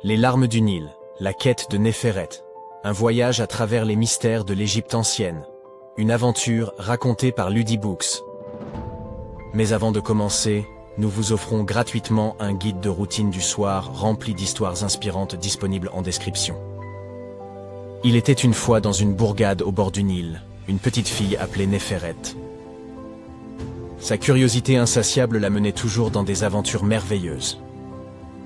Les larmes du Nil, la quête de Népheret, un voyage à travers les mystères de l'Égypte ancienne, une aventure racontée par Ludibooks. Mais avant de commencer, nous vous offrons gratuitement un guide de routine du soir rempli d'histoires inspirantes disponible en description. Il était une fois dans une bourgade au bord du Nil, une petite fille appelée Népheret. Sa curiosité insatiable la menait toujours dans des aventures merveilleuses.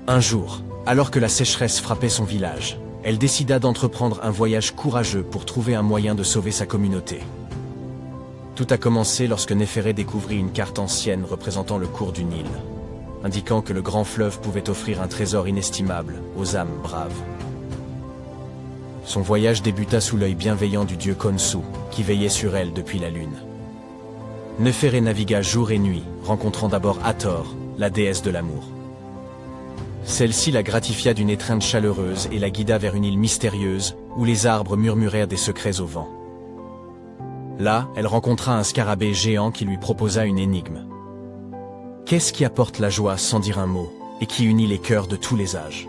Un jour, alors que la sécheresse frappait son village, elle décida d'entreprendre un voyage courageux pour trouver un moyen de sauver sa communauté. Tout a commencé lorsque Népheret découvrit une carte ancienne représentant le cours du Nil, indiquant que le grand fleuve pouvait offrir un trésor inestimable aux âmes braves. Son voyage débuta sous l'œil bienveillant du dieu Khonsu, qui veillait sur elle depuis la lune. Népheret navigua jour et nuit, rencontrant d'abord Hathor, la déesse de l'amour. Celle-ci la gratifia d'une étreinte chaleureuse et la guida vers une île mystérieuse où les arbres murmurèrent des secrets au vent. Là, elle rencontra un scarabée géant qui lui proposa une énigme. Qu'est-ce qui apporte la joie sans dire un mot et qui unit les cœurs de tous les âges?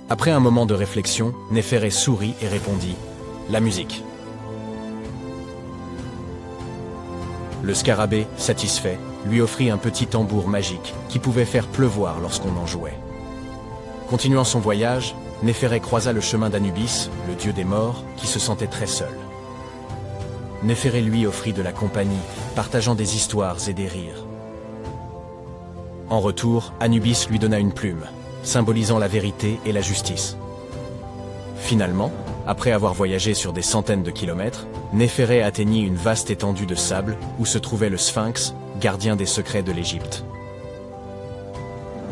Après un moment de réflexion, Népheret sourit et répondit « La musique ». Le scarabée, satisfait, lui offrit un petit tambour magique qui pouvait faire pleuvoir lorsqu'on en jouait. Continuant son voyage, Népheret croisa le chemin d'Anubis, le dieu des morts, qui se sentait très seul. Népheret lui offrit de la compagnie, partageant des histoires et des rires. En retour, Anubis lui donna une plume, symbolisant la vérité et la justice. Finalement, après avoir voyagé sur des centaines de kilomètres, Népheret atteignit une vaste étendue de sable où se trouvait le Sphinx, gardien des secrets de l'Égypte.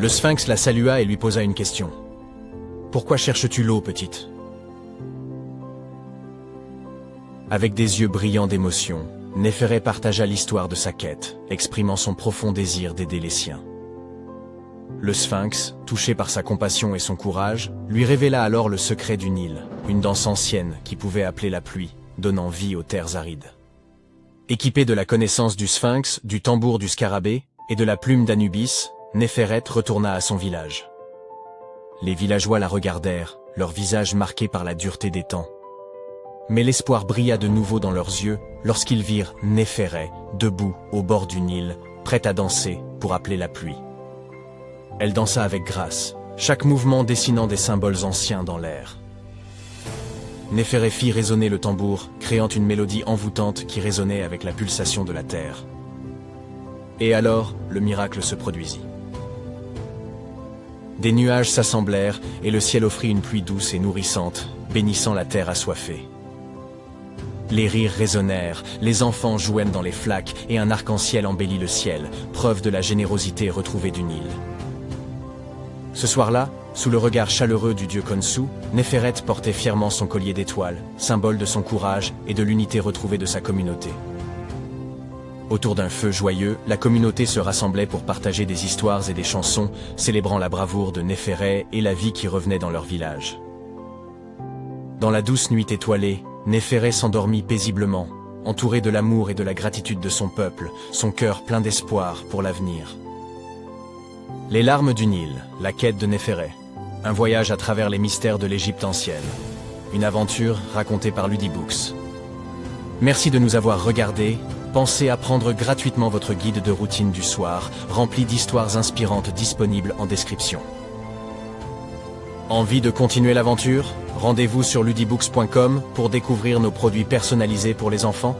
Le Sphinx la salua et lui posa une question. « Pourquoi cherches-tu l'eau, petite ?» Avec des yeux brillants d'émotion, Népheret partagea l'histoire de sa quête, exprimant son profond désir d'aider les siens. Le Sphinx, touché par sa compassion et son courage, lui révéla alors le secret du Nil, une danse ancienne qui pouvait appeler la pluie, donnant vie aux terres arides. Équipé de la connaissance du Sphinx, du tambour du scarabée et de la plume d'Anubis, Népheret retourna à son village. Les villageois la regardèrent, leurs visages marqués par la dureté des temps. Mais l'espoir brilla de nouveau dans leurs yeux lorsqu'ils virent Népheret, debout au bord du Nil, prête à danser pour appeler la pluie. Elle dansa avec grâce, chaque mouvement dessinant des symboles anciens dans l'air. Népheret fit résonner le tambour, créant une mélodie envoûtante qui résonnait avec la pulsation de la terre. Et alors, le miracle se produisit. Des nuages s'assemblèrent et le ciel offrit une pluie douce et nourrissante, bénissant la terre assoiffée. Les rires résonnèrent, les enfants jouèrent dans les flaques et un arc-en-ciel embellit le ciel, preuve de la générosité retrouvée du Nil. Ce soir-là, sous le regard chaleureux du dieu Khonsu, Népheret portait fièrement son collier d'étoiles, symbole de son courage et de l'unité retrouvée de sa communauté. Autour d'un feu joyeux, la communauté se rassemblait pour partager des histoires et des chansons, célébrant la bravoure de Népheret et la vie qui revenait dans leur village. Dans la douce nuit étoilée, Népheret s'endormit paisiblement, entouré de l'amour et de la gratitude de son peuple, son cœur plein d'espoir pour l'avenir. Les larmes du Nil, la quête de Népheret. Un voyage à travers les mystères de l'Égypte ancienne. Une aventure racontée par Ludibooks. Merci de nous avoir regardés. Pensez à prendre gratuitement votre guide de routine du soir, rempli d'histoires inspirantes disponibles en description. Envie de continuer l'aventure? Rendez-vous sur ludibooks.com pour découvrir nos produits personnalisés pour les enfants.